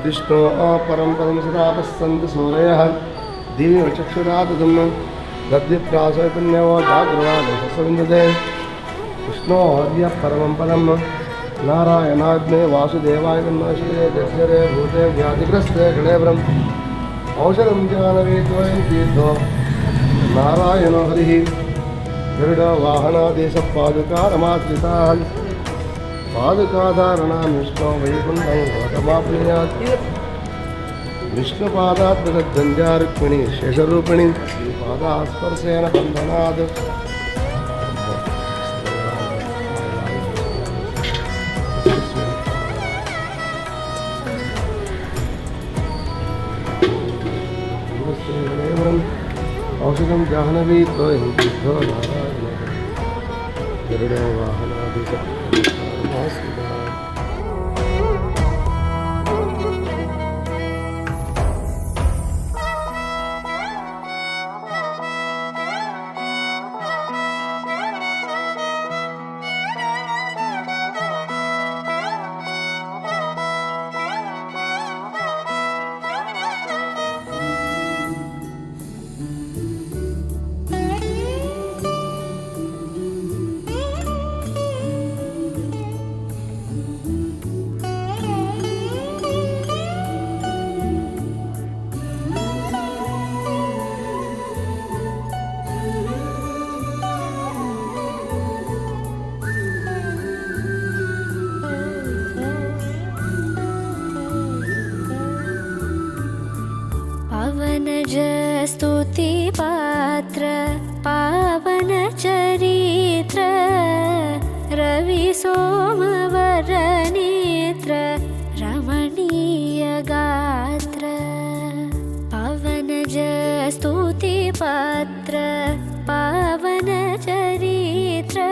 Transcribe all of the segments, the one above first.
तद्विष्णो परं पदं सदा पश्यन्ति सूरयः दिवि चक्षुरातम् दद्विप्रासो पुण्यो जागृवादे विष्णो हर्य परमं पदं नारायणाग्ने वासुदेवाय वन्नोषिते दक्षरे भूते व्याधिग्रस्ते गणेवरम् औषधं जानवेद्वयं तीर्थो नारायणो हरिः गरुडो वाहनादेशपादुकारमाश्रितान् पादुकाधारणां विष्णो वैकुण्ठं गौतमाप्नुयात् विष्णुपादात् प्रदग्धञ्जा रुक्मिणी शेषरूपिणी श्रीपादास्पर्शेन बन्धनात् औषधं जाह्नवी त्वयं तीर्थो नारायण गरुडो वाहनादिशमाश्रितान् स्तुति पात्र पावन चरित्र रवि सोमवर नेत्र रमणीय गात्र पवन स्तुति पात्र पावन चरित्र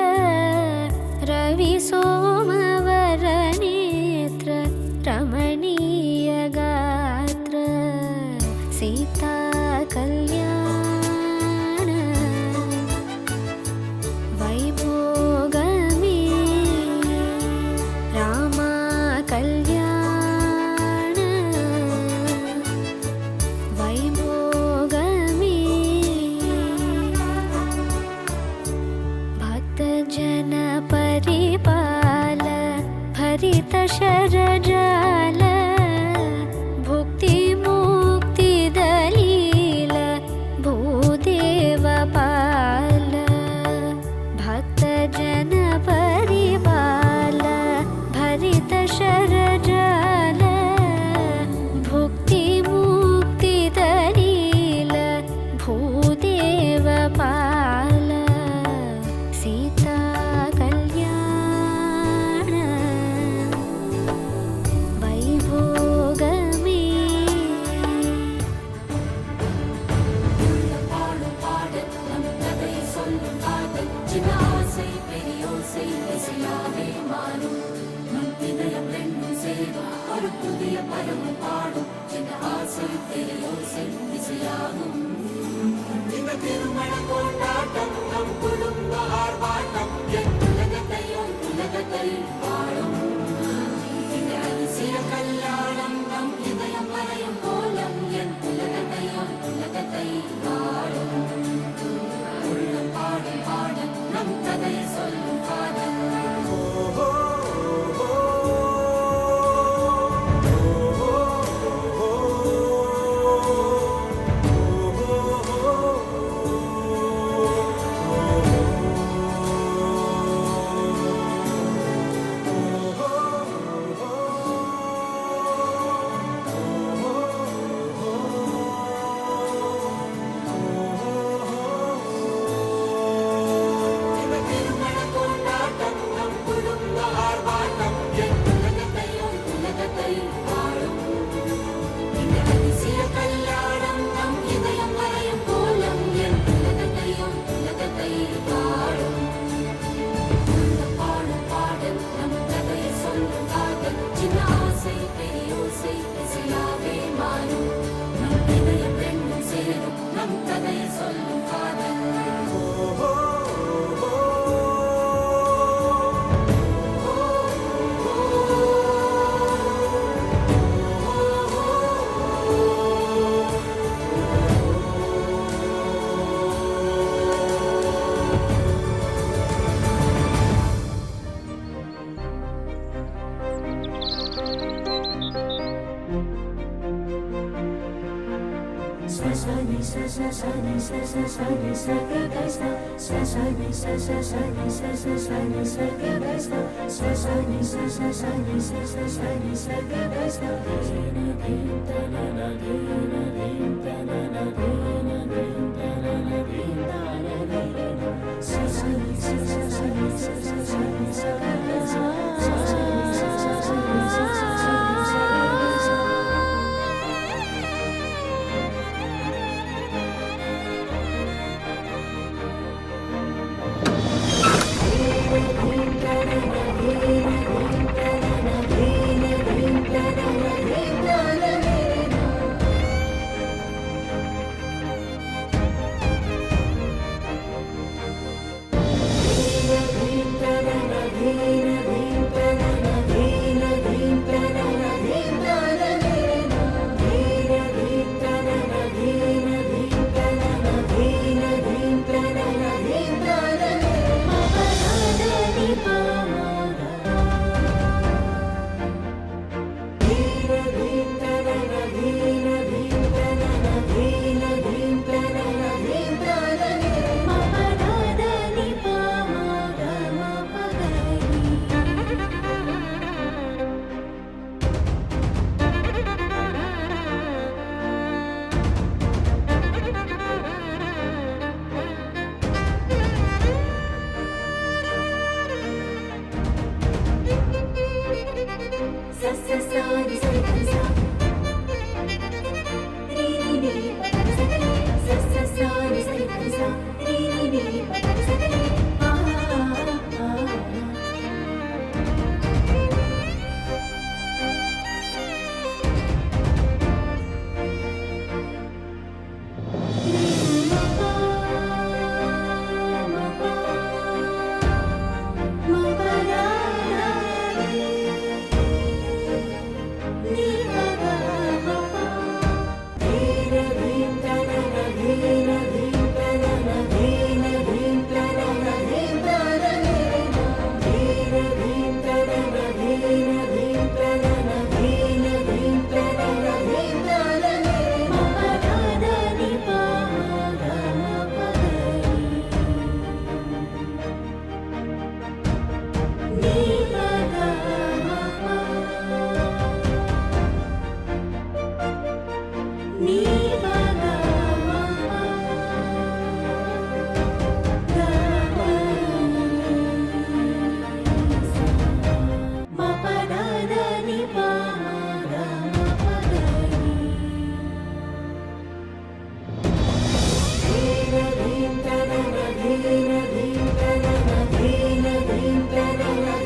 रवि सोमवर नेत्र रमणीय गात्र सीता कल्याण वैभोगमे रामा कल्याण वैभोगमे भक्तजन परिपाल भरित शरजाल पाल भक्तजन परिपाल भरित शरजाल भुक्ति मुक्ति दलील भूदेव पाल सीता कल्याण वैभोगमे Dheen, dheen, dheen, dheen, dheen, dheen, dheen, dheen, dheen, dheen, dheen, dheen,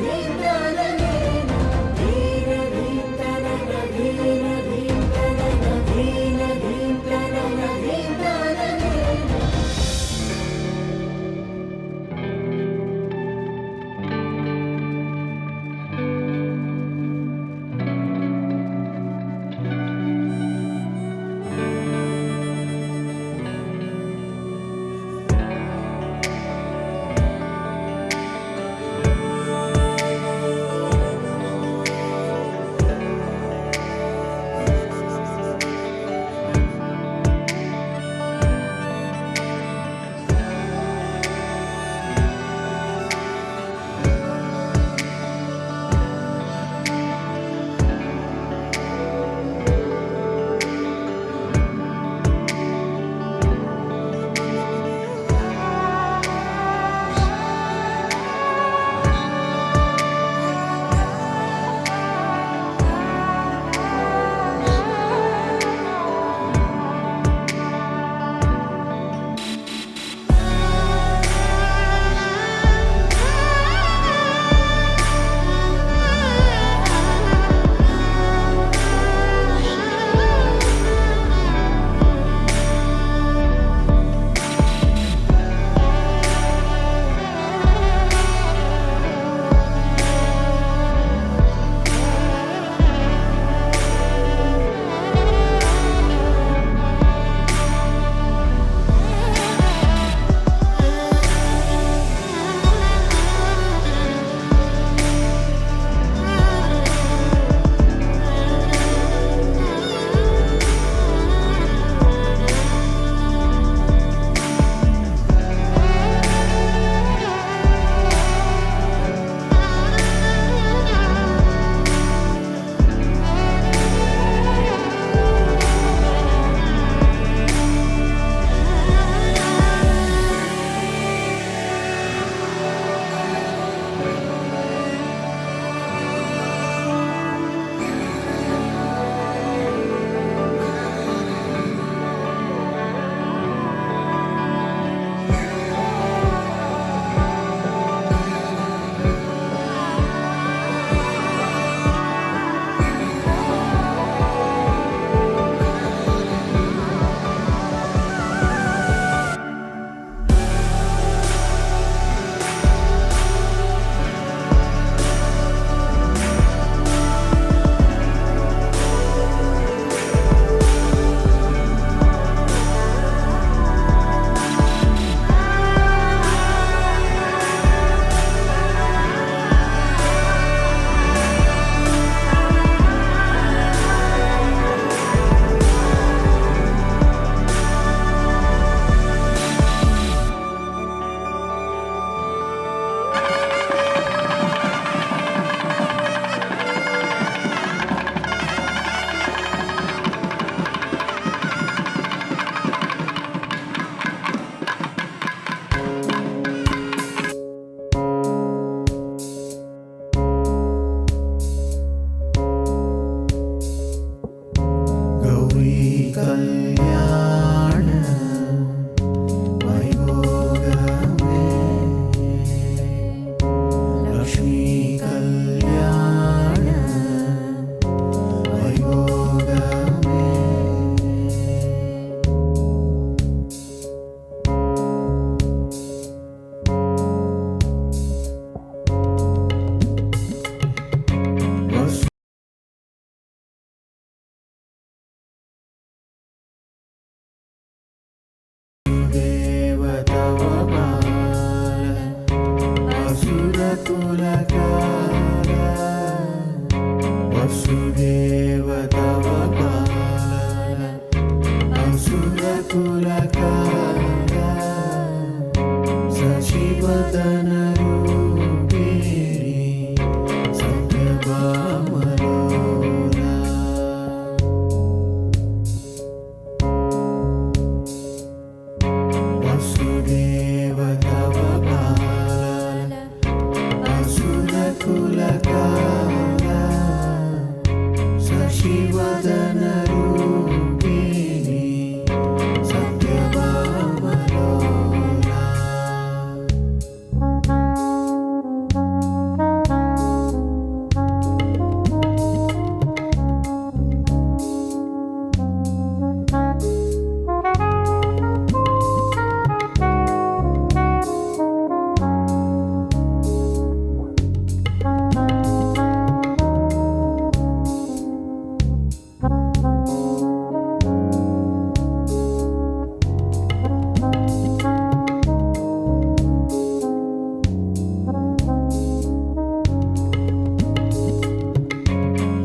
dheen, असुरकुलकाल Vasudev तव पालन असुरकुलकाल शशिवदन रूपिणी सत्यभामलोला वसुदेव तव पालन असुरकुलकाल शशिवदन रूपिणी सत्यभामलोला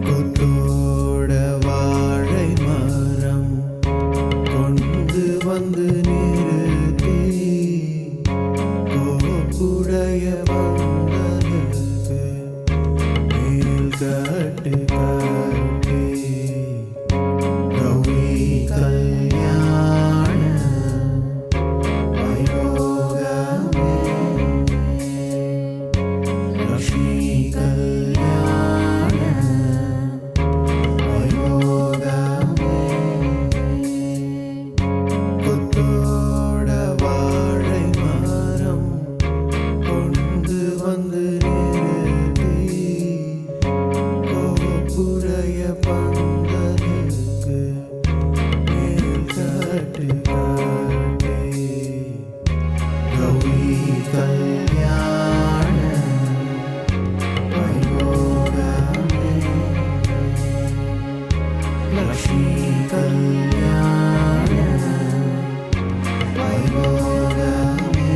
கொத்தோட வாழை மரம் கொண்டு வந்து நிறுத்தி கோப்புடைய பந்தலுக்கு மேல் கட்டு கட்டி கௌரி கல்யாண வையோகமே லக்ஷ்மி கல்யாண கொத்தோட வாழை மரம் கொண்டு வந்து நிறுத்தி கோப்புடைய பந்தலுக்கு மேல் கட்டு கட்டி கௌரி கல்யாண வையோகமே லக்ஷ்மி கல்யாண வையோகமே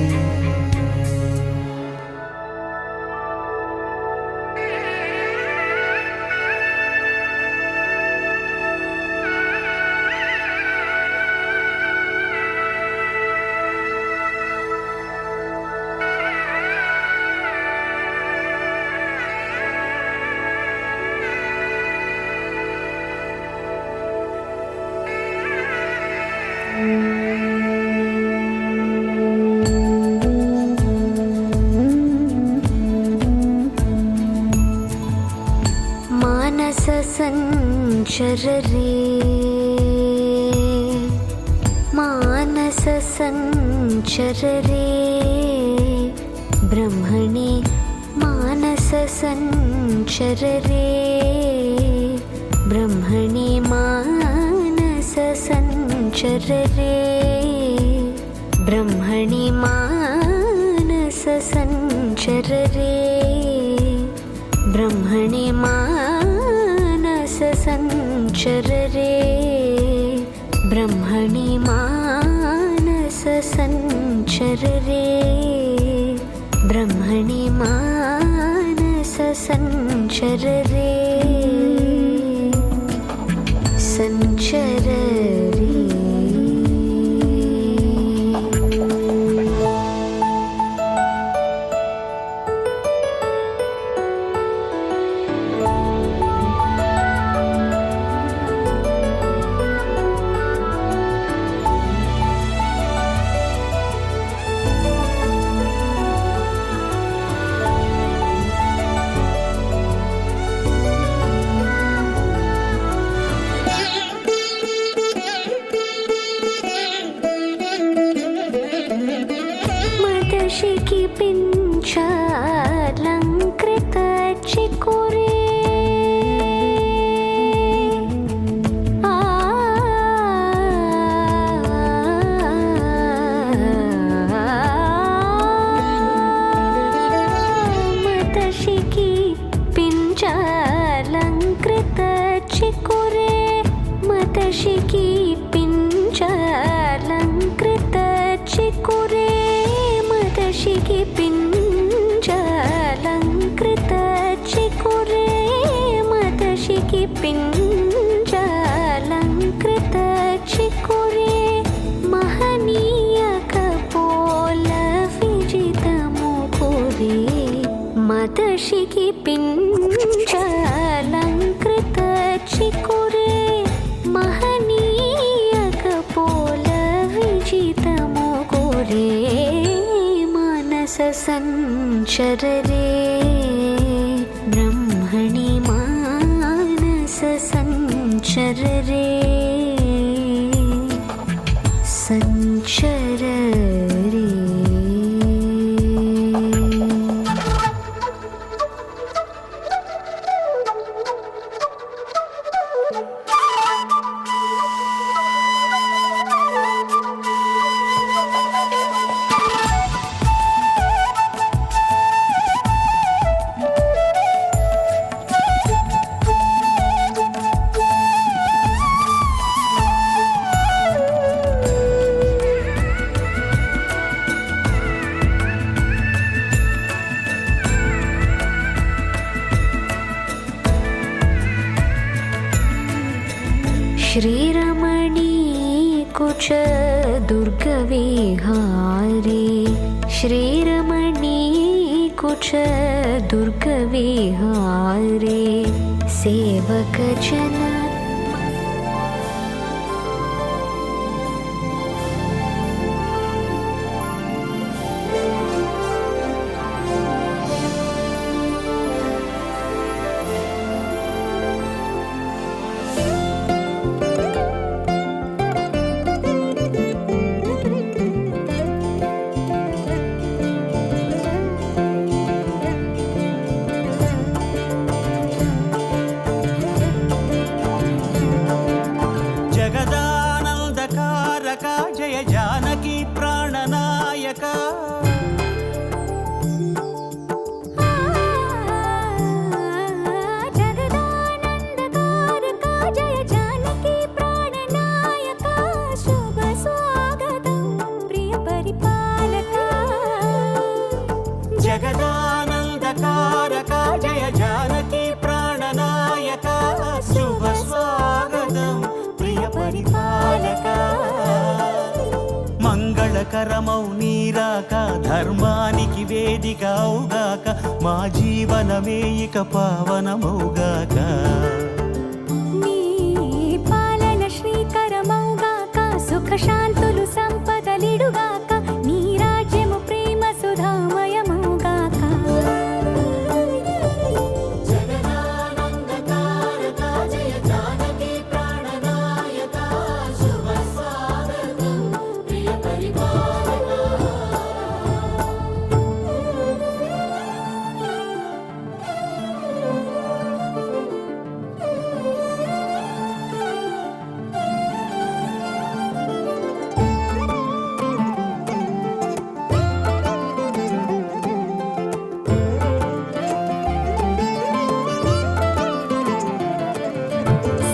मानस संचर रे मानस संचर रे ब्रह्मणे मानस संचर रे ब्रह्मणे मानस संचर रे ब्रह्मणे मानस संचर रे ब्रह्मणे मानस संचर रे ब्रह्मणे मानस संचर रे ब्रह्मणे मानस संचर रे संचर रे मदशिकी पिञ्चालङ्कृत चिकुरे मदशिकी पिञ्चालङ्कृत चिकुरे मदशिकी पिञ्चालङ्कृत चिकुरे मदशिकी पिञ्चालङ्कृत మతశిఖి పింఛాలంకృత చికురే మహనీయ కపోల విజితము కోరే మానస సంచరరే బ్రహ్మణి మానస సంచరరే సంచరరే. श्रीरमणी कुच दुर्गविहारे श्रीरमणी कुच दुर्गविहारे सेवकजन జగదానందకారక జయ జానకి ప్రాణనాయక జగదానందకారక జయ జానకి ప్రాణనాయక శుభ స్వాగతం ప్రియ పరిపాలక జగదానందకారక జయ జానకి ప్రాణనాయక శుభ స్వాగతం ప్రియ పరిపాలక మంగళకరమౌ నీరాక ధర్మానికి వేదిక అవుగాక మా జీవనమే ఇక పావనమౌగాక నీ పాలన శ్రీకరమౌగాక సుఖ శాంతులు సంపదలిడుగాక నీ రాజ్యము ప్రేమ సుధామయమౌగాక జగదానందకారక జయ జానకి ప్రాణనాయక శుభ స్వాగతం ప్రియ పరిపాలక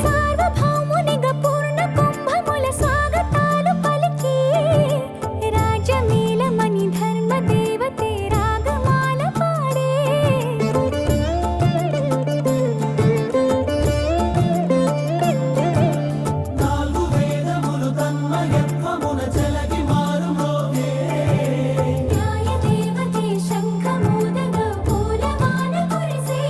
సార్వభౌమునిగా పూర్ణ కుంభముల స్వాగతాలు పలికి రాజమేళమణి ధర్మ దేవతే రాగమాల పాడే నాలుగు వేదములు తన్మయత్వమున చెలగి మారుమోగే న్యాయ దేవతే శంఖమూదగా పూలమాల కురిసే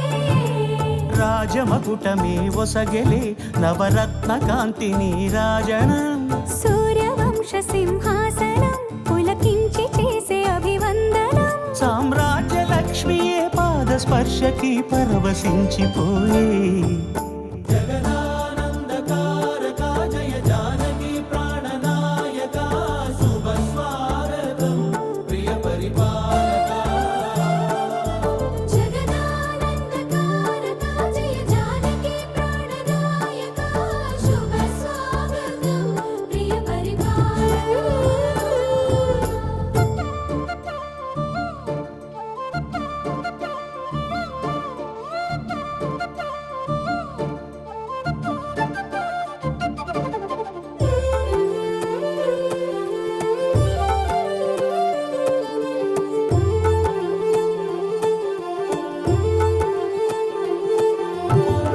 రాజమకుటమే ఒసగెలే నవరత్న కాంతి నీరాజనం సూర్యవంశ సింహాసనం పులకించి చేసే అభివందనం సామ్రాజ్య లక్ష్మియే పాద స్పర్శకి పరవశించిపోయే జగదానందకారక జయ జానకి ప్రాణనాయక శుభ స్వాగతం ప్రియ పరిపాలక జగదానందకారక జయ జానకి ప్రాణనాయక శుభ స్వాగతం ప్రియ పరిపాలక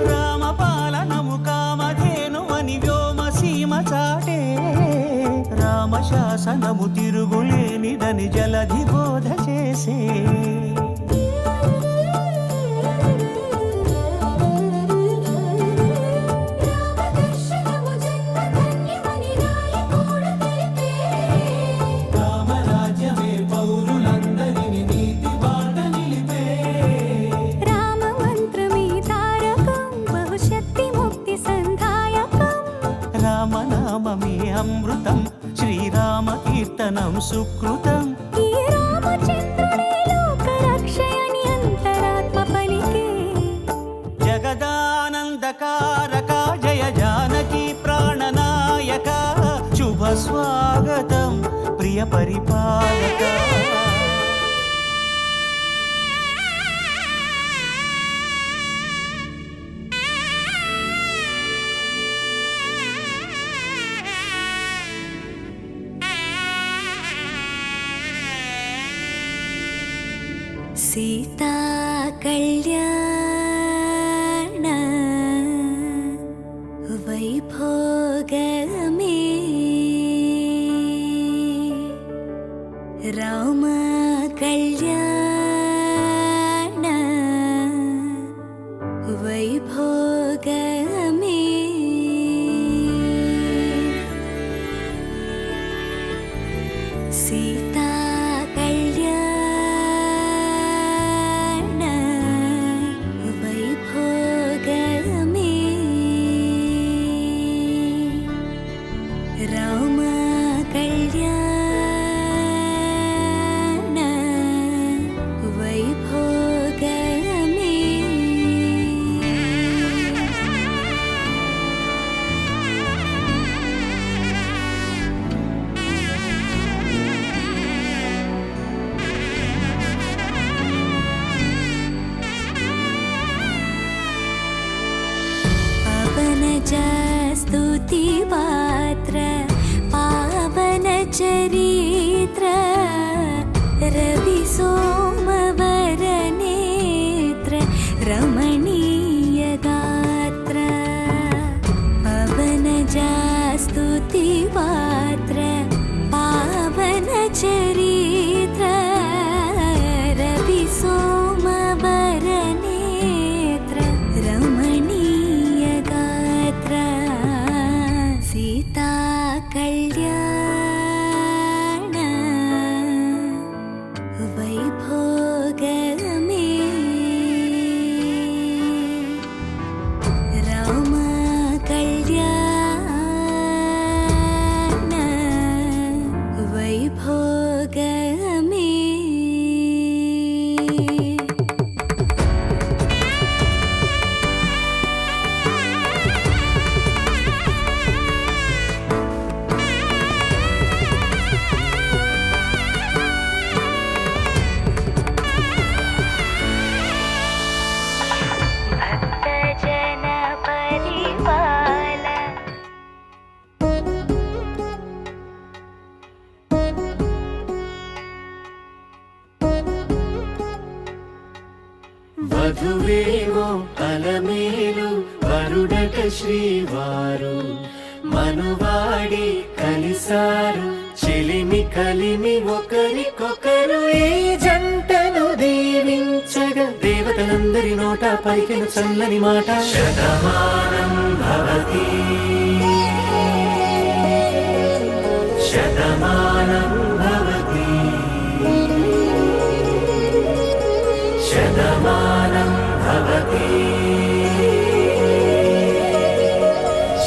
రామపాలనము కామధేను అని వ్యోమసీమ చాటే రామశాసనము తిరుగులేనిదని జలధి బోధ చేసే తను సుకృతం. ఈ రామచంద్రుడే లోకరక్షయని అంతరాత్మ పలికే. జగదానందకారక జయ జానకి ప్రాణనాయక శుభ స్వాగతం ప్రియ పరిపాలక. సీతా కళ్యాణ వైభోగమే రామ కళ్యాణ వైభోగమే. సీతా కళ్యాణ వైభోగమే రామ కళ్యాణ వైభోగమే. పవనజ స్తుతి పాత్ర పావన చరిత్ర రవి సోమవర నేత్ర రమణీయ గాత్ర. పవనజ స్తుతి పాత్ర పావన చరిత్ర రవి సోమవర నేత్ర రమణీయ గాత్ర. సీతా కళ్యాణ వైభోగమే రామ కళ్యాణ వైభోగమే. భక్తజన పరిపాల వధువేమో అలమేలు వరుడట శ్రీవారు మనువాడి కలిసారు చెలిమి కలిమి ఒకరికొకరు. ఈ జంటను దీవించగా దేవతలందరి నోట పలికిన చల్లని మాట శతమానం భవతి శతమానం భవతి శతమానం భవతి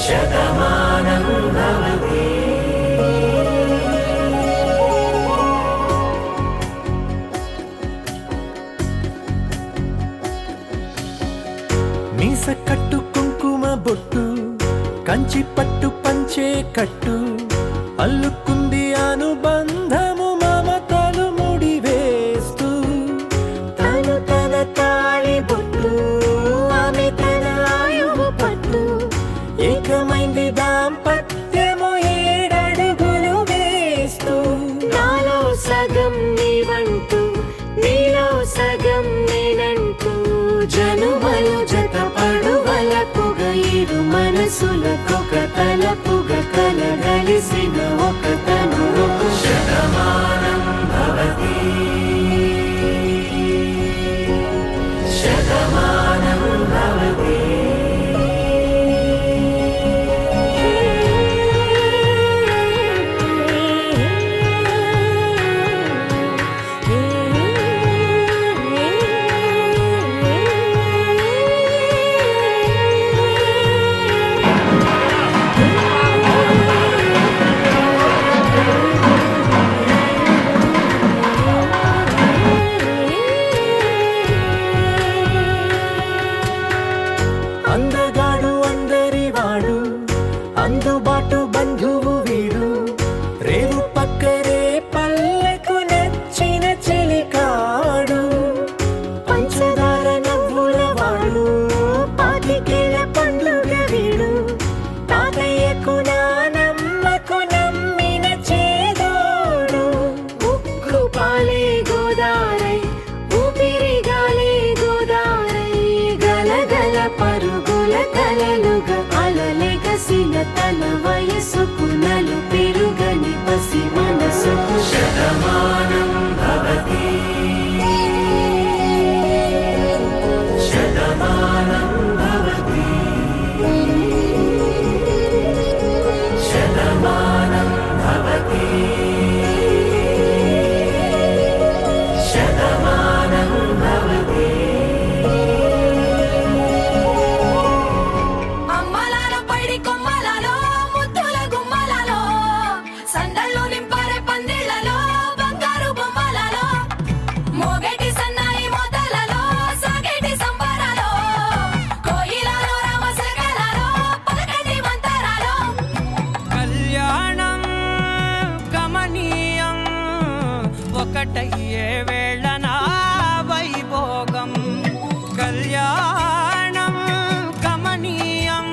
శతమానం భవతి. మీస కట్టు కుంకుమ బొట్టు కంచి పట్టు పంచే కట్టు అల్లుకుంది అనుబంధము మమతలు ముడివేస్తూ. తను తన తాళి బొట్టు ఆమె తన ఆయువు పట్టు ఏకమైంది దాంపత్యము 7 అడుగులు వేస్తూ. నాలో సగం నీవంటూ నీలో సగం నేనంటూ జనుమలు జత పడువలపుగ ఇరు మనసులకొక తలపుగ కలగలిసిన ఒక తను శతమానం భవతి శతమానం భవతి. వయసుకు నలు పెరుగని పసి మనసుకు శతమానం భవతి శతమానం భవతి శతమానం భవతి శతమానం భవతి. అమ్మలాల పైడి కొమ్మలలో ముద్దుల గుమ్మలలో సందళ్ళు నింపారే పందిళ్లలో బంగారు బొమ్మలలో మోగేటి సన్నాయి మోతలలో సాగేటి సంబరాలో కోయిలలో రామశకలలో పలకటి మంతరాలో కళ్యాణం గమనీయం ఒకటయ్యే వేళన వైభోగం కళ్యాణం గమనీయం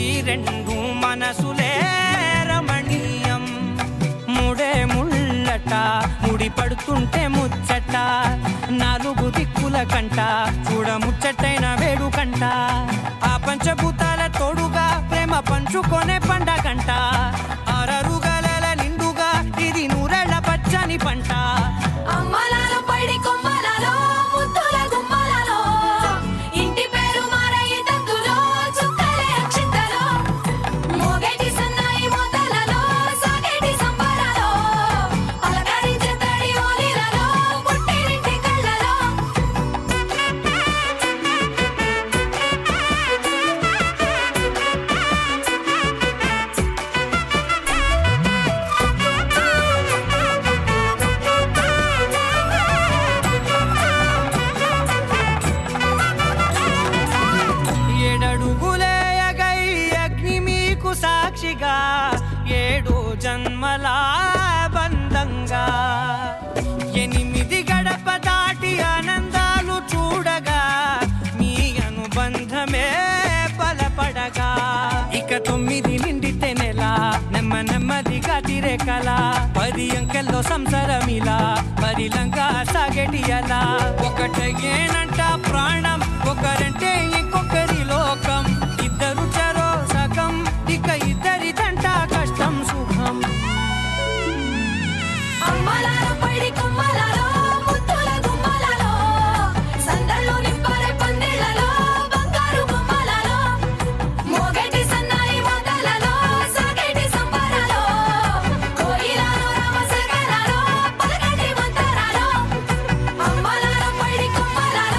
ఈ రెండు మనసులే రమణీయం ముడే ముళ్ళట ముడి పడుతుంటే ముచ్చట నాలుగు దిక్కుల కంట చూడ ముచ్చటైన వేడుకంట ఆ పంచభూతాల తోడుగా ప్రేమ పంచుకొనే పండగంట అరరుగల నిండుగా ఇది నూరెళ్ళ పచ్చని పంట అమ్మలాల పైడి కొమ్మలలో ముద్దుల గుమ్మలలో ఇంటి పేరు మారయి తందులో చుక్కలే అక్షింతలో మోగేటి సన్నాయి మోతలలో సాగేటి సంబరాలో పలకరించే తడి ఓలిలలో పుట్టినింటి కళ్ళలో ఏడడుగులే ఎగై అగ్ని మీకు సాక్షిగా ఏడు జన్మల బంధంగా ఎనిమిది గడప దాటి ఆనందాలు చూడగా మీ అనుబంధమే బలపడగా ఇక 9 నిండితే నెల నెమ్మదిగా తిరేకల 10 అంకెల్లో సంసారమిలా పరిలంగా సాగేటి అలా ఒకటేనంట ప్రాణం ఒకరంటే ఇంకొకరి లోకం ఇద్దరు చరో సగం ఇక ఇద్దరిదంట కష్టం సుఖం అమ్మలాల పైడి కొమ్మలలో ముద్దుల గుమ్మలలో సందళ్ళు నింపారే పందిళ్లలో బంగారు బొమ్మలలో మోగేటి సన్నాయి మోతలలో సాగేటి సంబరాలో కోయిలలో రామశకలలో పలకటి మంతరాలో అమ్మలాల పైడి కొమ్మలలో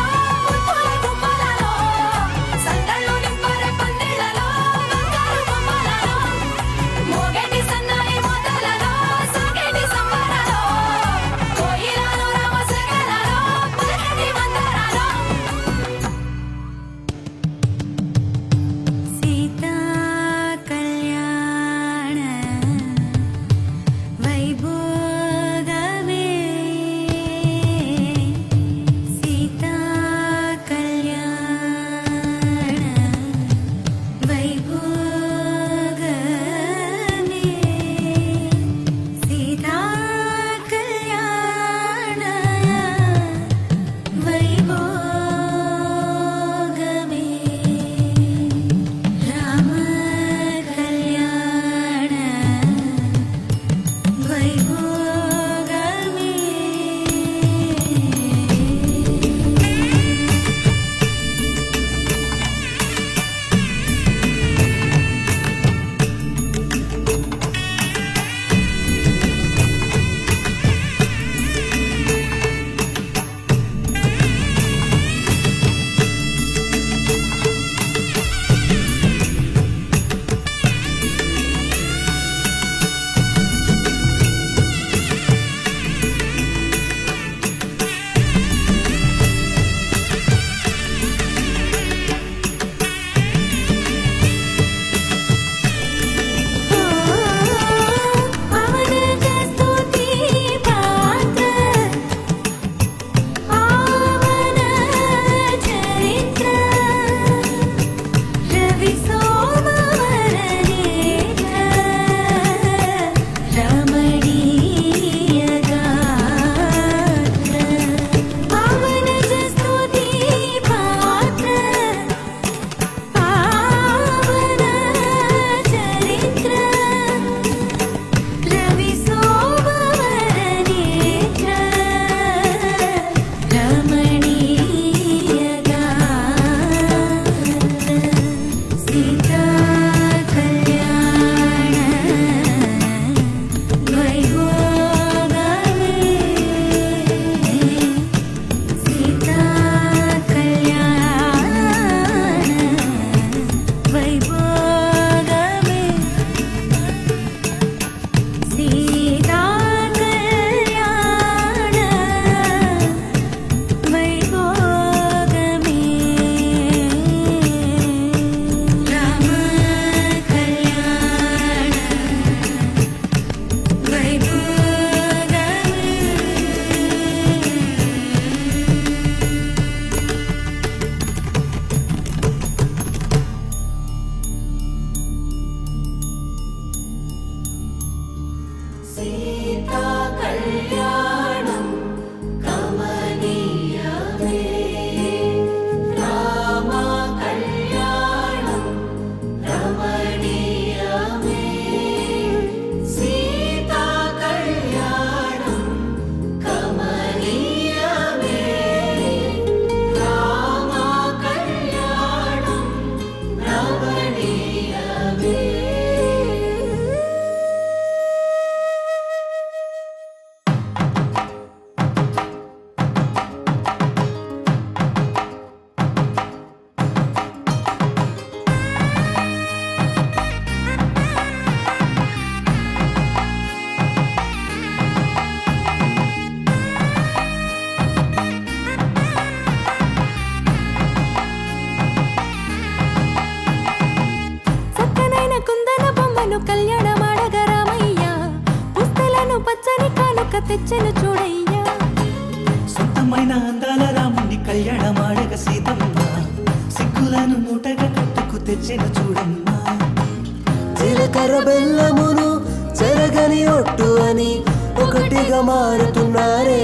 తెచ్చెను చూడయ్యా. సొంతమైన అందాల రాముని కళ్యాణమాడగ సీతమ్మ సిగ్గులను మూటగా కట్టుకు తెచ్చిన చూడమ్మా. జీలకర్ర బెల్లమును చెరగని ఒట్టు అని ఒకటిగా మారుతున్నారే.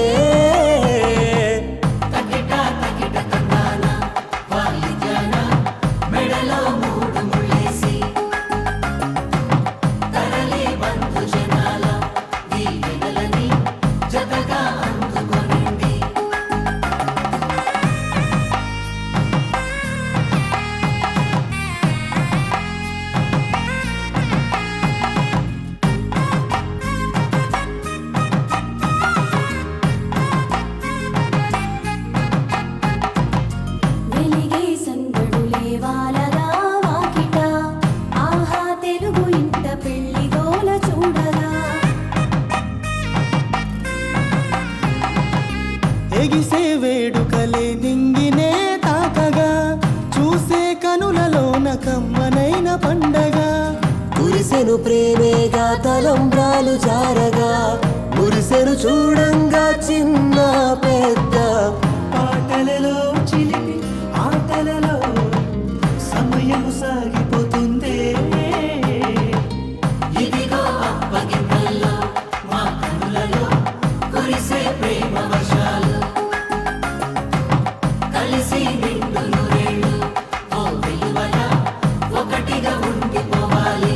వెలిగే సందడులే వాలగా వాకిట, ఆహా తెలుగు ఇంట పెళ్లి గోల చూడగా. ఎగిసే వేడుకలే నింగినే తాకగా చూసే కనులలోన కమ్మనైన పండగ. కురిసెను ప్రేమేగా తలంబ్రాలు జారగా మురిసెను చూడంగా చిన్న పెద్ద. పాటలలో చిలిపి ఆటలలో సమయము సాగిపోతుందే. ఇదిగో అప్పగింతల్లో మా కనులలో కురిసే ప్రేమ వర్షాలు. కలిసి నిండు నూరేళ్ళు ఓ విలువల ఒకటిగా ఉండిపోవాలి.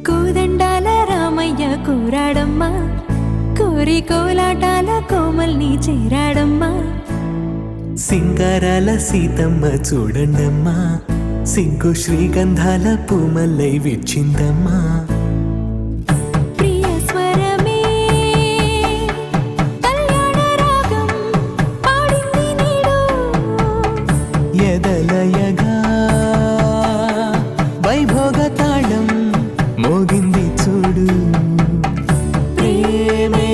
కోదండాల రామయ్య కూరాడమ్మా, కోరి కోలాటాల కోమల్ని చేరాడమ్మా. సింగారాల సీతమ్మ చూడండమ్మా సిగ్గు శ్రీగంధాల పూమల్లై విచ్చిందమ్మా. ప్రియ స్వరమే కళ్యాణ రాగం పాడింది నేడు. ఎదలయగా వైభోగ తాళం మోగింది చూడు. ప్రేమే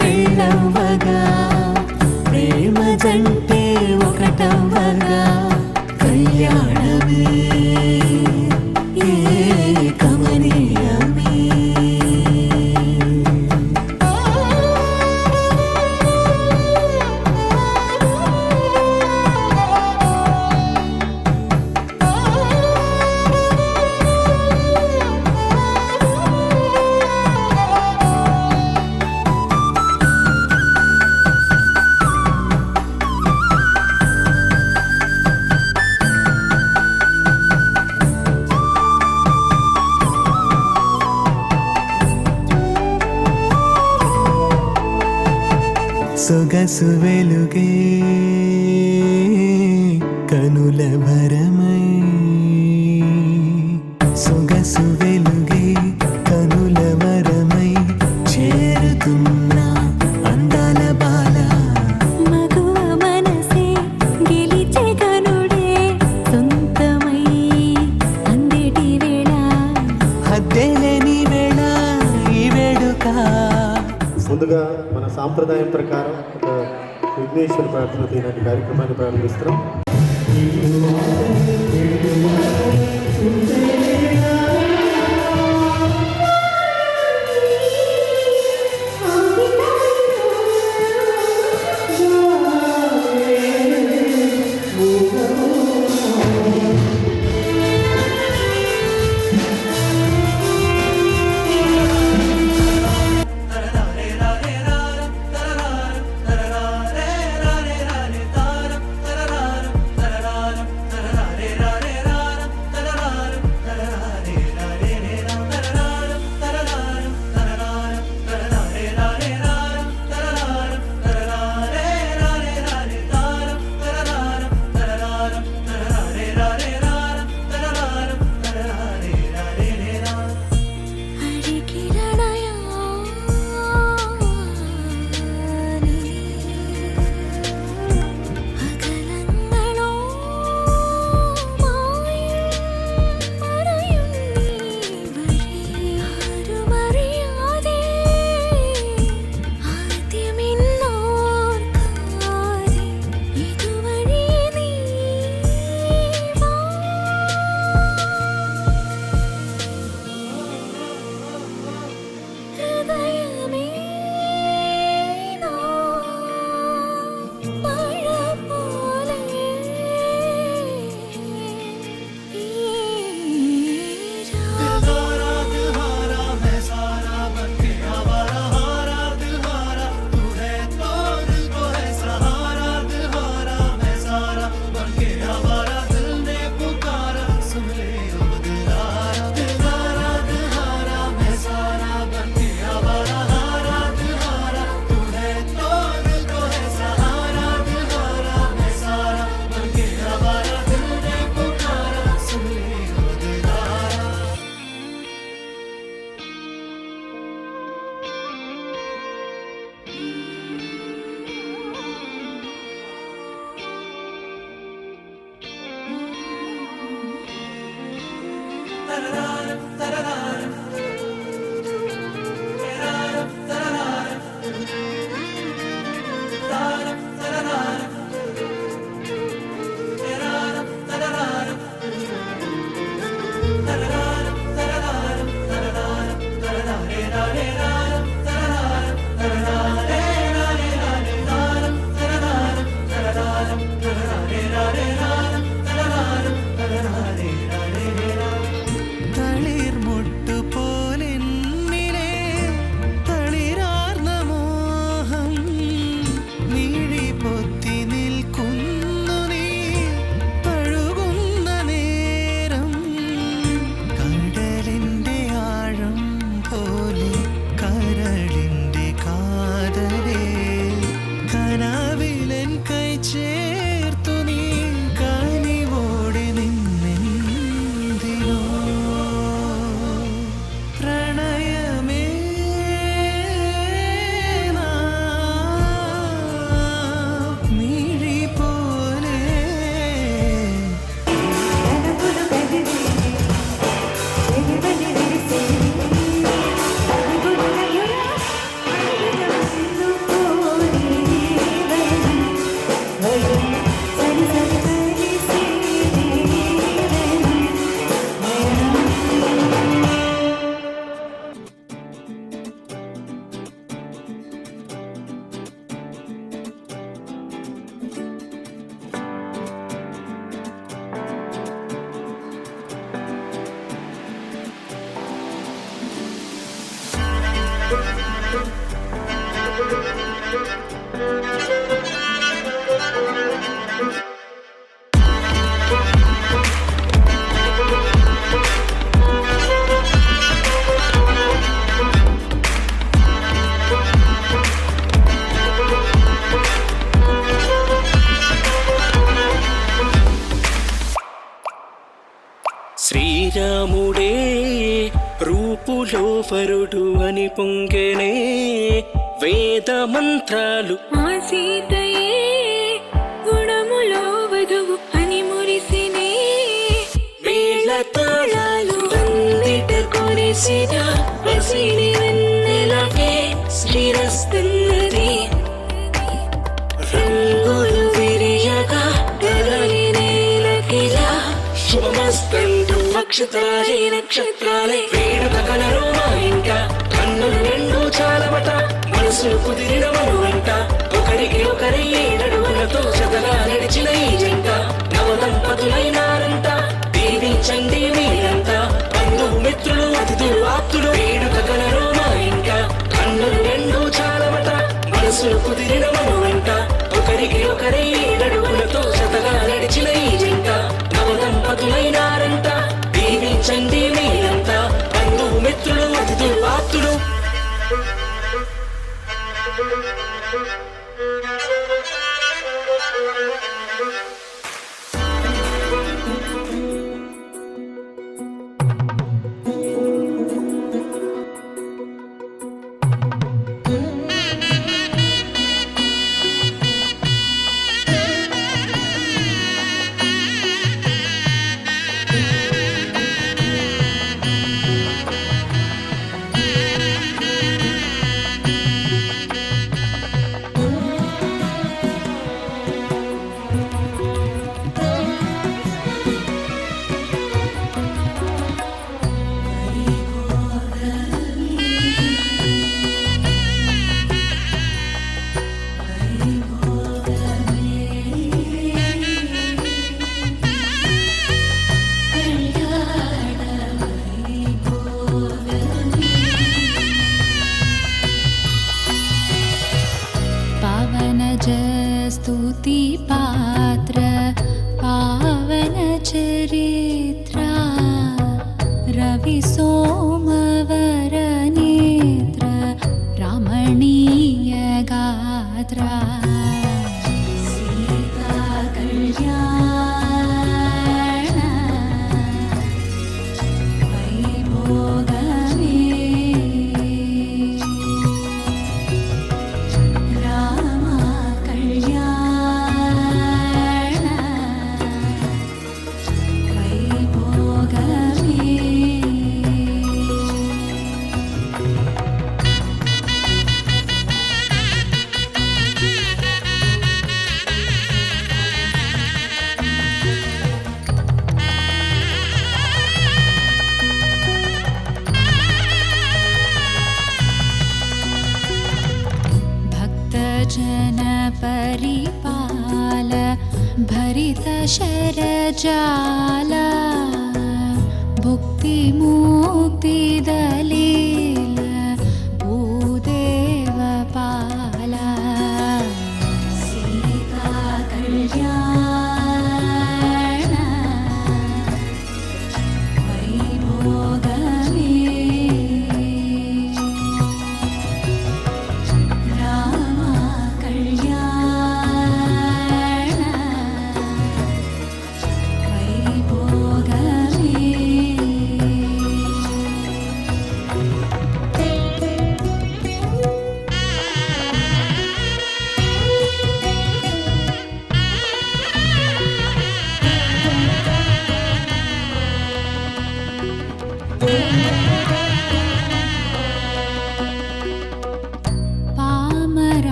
పెళ్ళవ్వగా ప్రేమ జంటే ఒకటవ్వగా కళ్యాణమే కమనీయమే. సొగసు వెలుగే కనుల భరమై. సొగసు వెలుగే కనుల వరమై చేరుతున్న అందాల బాల. మగువ మనసే గెలిచే కనుడే సొంతమై అందేటి వేళ. హద్దేలేని వేళ ఈ వేడుక. ముందుగా మన సాంప్రదాయం ప్రకారం ఒక విఘ్నేశ్వర ప్రార్థనతో ఇలాంటి కార్యక్రమాన్ని ప్రారంభిస్తున్నాం. శ్రీరాముడే రూపులో వరుడు అని పొంగెనే వేద మంత్రాలు. మా సీతయే గుణములో వధువు అని మురిసినే వేళ తాళాలు అందిట కొరిసిన పసిడి వెన్నెలవే శ్రీరస్తున్నది. రంగులు విరియగా కదలి నేలకిలా శుభమస్తంటూ నక్షత్రాలే నక్షత్రాలే వేడుక కలరు మా ఇంట. కన్నులు రెండు చాలవట మనసులు కుదిరిన మనువంట. ఒకరికి ఒకరి ఏడడుగులతో జతగా నడిచిన ఈ జంట నవదంపతులైనారంట. దీవించండి మీరంతా బంధువు మిత్రులు అతిథులు ఆప్తులు. వేడుక కలరు మా ఇంట. కన్నులు రెండు చాలవట మనసులు కుదిరిన మనువంట. ఒకరికి ఒకరి ఏడడుగులతో జతగా నడిచిన ఈ జంట నవదంపతులైనారంట. దీవించండి మీరంతా బంధువు మిత్రులు అతిథులు ఆప్తులు. स्तुति पात्र पावन चरित्रा रवि सोमवर नेत्र रमणीय गात्रा सीता कल्याण वैभोगमे जन परिपाल भरित शरजाल भुक्ति मुक्ति दलील भूदेव पाल सीता कल्याण वैभोगमे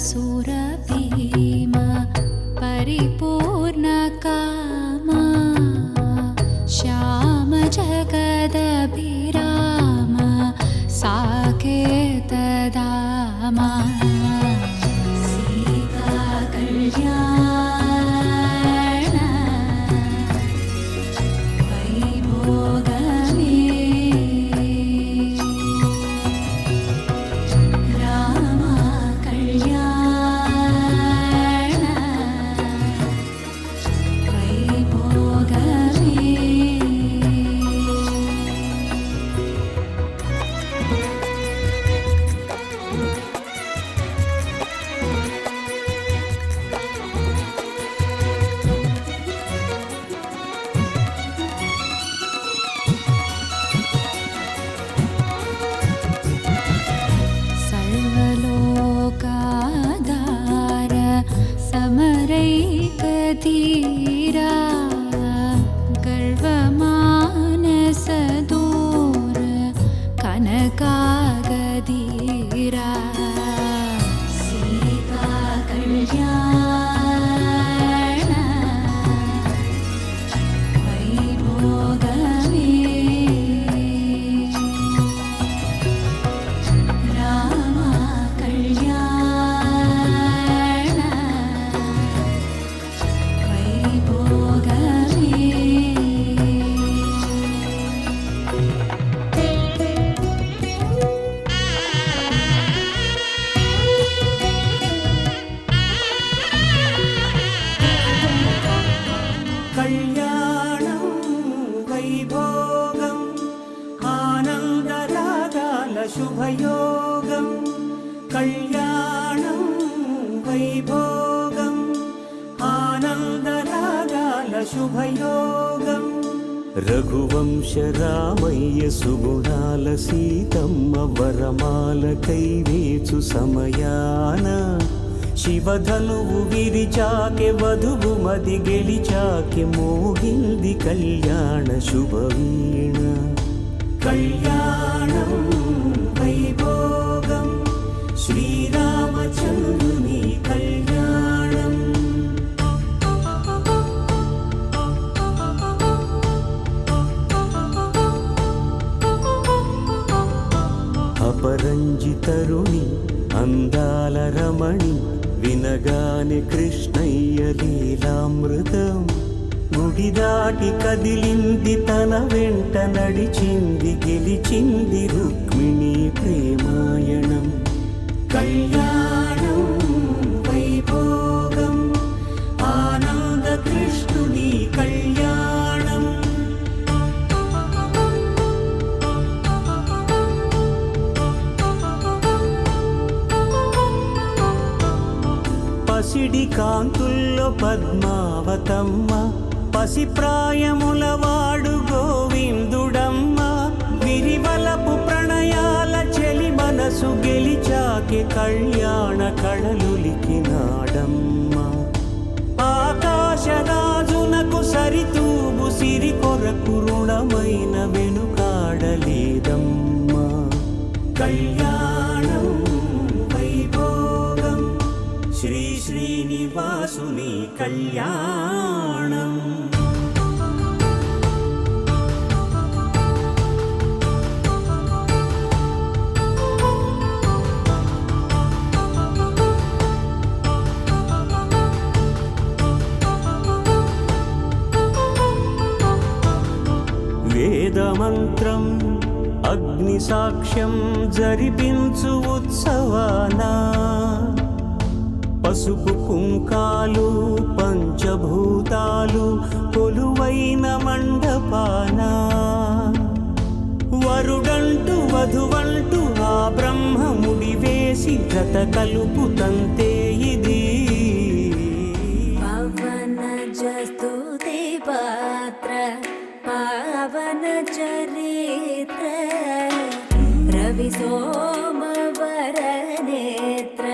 सुरभीम परिपूर्ण कामा श्याम जगदभिराम साकेत दामा सीता कल्याण वैभोगमे राम कल्याण समरैकधीरा गर्वमानसदूर कनकागधीरा सीता कल्याण वैभोगमे रामा कल्याण वैभोगमे కళ్యాణం వైభోగం ఆనందరాగాల శుభయోగం కళ్యాణం వైభోగం ఆనందరాగాల శుభయోగం రఘువంశ రామయ్య సుగుణాల సీతమ్మ వరమాల కైవేచు సమయాన శివధనువు విరిచాకె వధువు మది గెలిచాకె మోగింది కళ్యాణ శుభవీణ కళ్యాణం వైభోగం శ్రీరామచంద్రుని కళ్యాణం అపరంజి తరుణి అందాల రమణి వినగానే కృష్ణయ్య లీలామృతం గుడి దాటి కదిలింది తన వెంట నడిచింది గెలిచింది రుక్మిణి ప్రేమాయణం కళ్యాణం వైభోగం ఆనంద కృష్ణుని కళ్యాణం పసిడి కాంతుల్లో పద్మావతమ్మ పసిప్రాయముల వాడు గోవిందుడమ్మ విరివలపు ప్రణయాల చెలి మనసు గెలిచాకే కళ్యాణ కళలులికినాడమ్మ ఆకాశరాజునకు సరితూబు సిరి కొరకు రుణమైన వెనుకాడలేదమ్మా కళ్యాణం వైభోగం శ్రీ శ్రీనివాసుని కళ్యాణం వేదమంత్రం అగ్ని సాక్ష్యం జరిపించు ఉత్సవానా పసుపు కుంకాలు పంచభూతాలు కొలువైన మండపాన వరుడంటూ వధువంటూ ఆ బ్రహ్మముడి వేసి గత కలుపు తంతే ఇది పవన జస్తుతి పాత్ర పావన చరిత్ర రవి సోమవర నేత్ర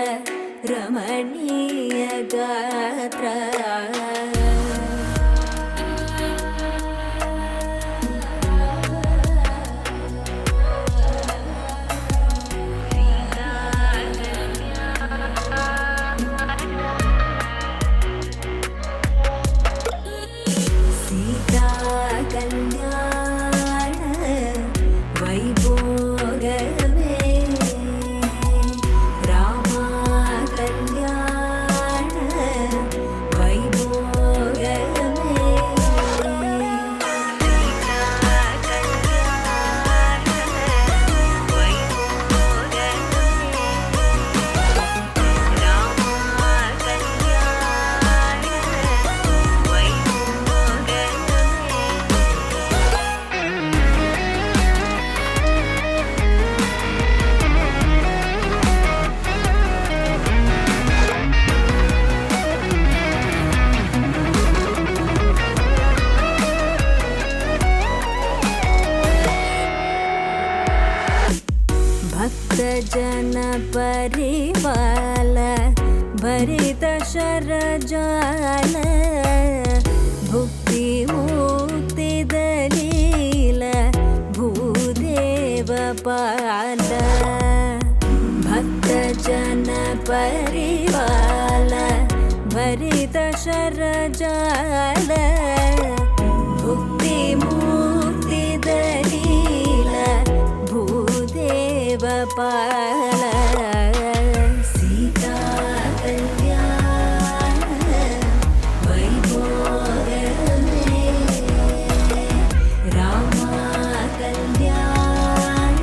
రమణీయ గాత్ర సీతా కళ్యాణ వైభోగమే రామ కళ్యాణ వైభోగమే సీతా కళ్యాణ వైభోగమే రామ కళ్యాణ వైభోగమే भक्तजन परिवाल भरित ಶರಜಾಲ ಭುಕ್ತಿ ಮುಕ್ತಿ ದಲೀಲ ಭೂದೇವ ಪಾಲ ಭಕ್ತ ಜನ ಪರಿವಾಲ ಭರಿತ ಶರಜಾಲ ಭುಕ್ತಿ ಮುಕ್ತಿ ದಲೀಲ ಭೂದೇವ ಪಾಲ ಸೀತಾ ಕಲ್ಯಾಣ ವೈಭೋಗವೇ ರಾಮ ಕಲ್ಯಾಣ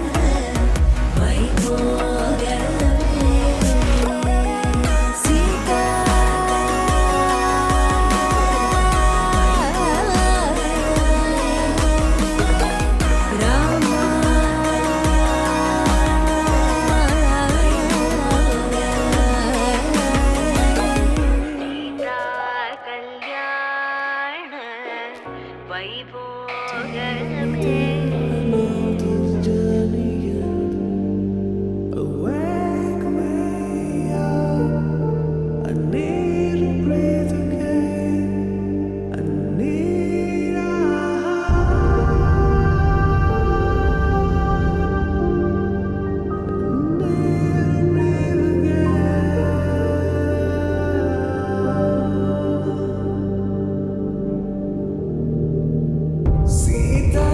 ವೈಭೋಗವೇ ಸೀತಾ ರಾಮ ಕಲ್ಯಾಣ ವೈಭೋಗವೇ Wake me up. I need to breathe again. I need a Sita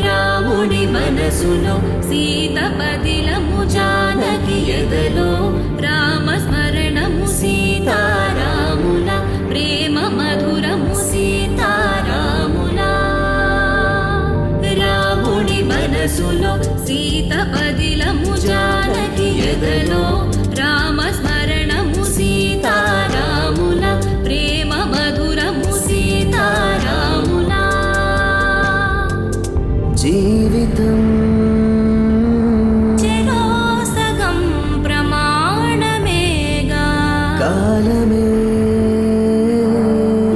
రాముడి మనసులో సీత పదిలము జానకి ఎదలో రామ స్మరణము సీతారాముల ప్రేమ మధురము సీతారాముల రాముడి మనసులో సీత పదిలము జానకి ఎదలో రామ స్మరణము సీతారాముల ప్రేమ మధురము సీతారాముల జీవితం చెరో సగం ప్రమాణమేగా కాలమే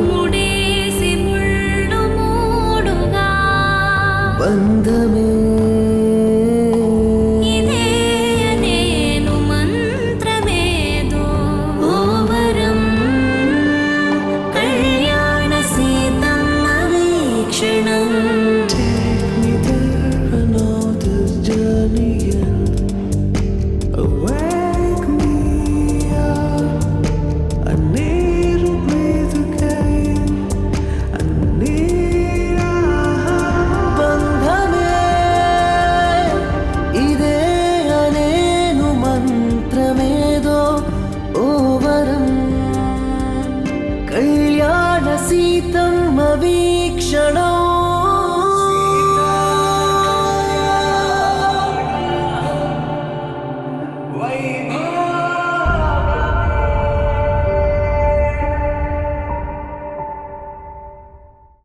ముడేసి ముళ్ళు మూడుగా బంధమే ఇదే నేను మంత్రమేదో ఓవరం కళ్యాణ Seethamma వీక్షణం me there. I know this journey ends. Wake me up. I need to breathe again. I need a బంధమే ఇదే అనేను మంత్రమేదో ఓవరం కళ్యాణ సీతమ్మ వీక్షణం వైభవ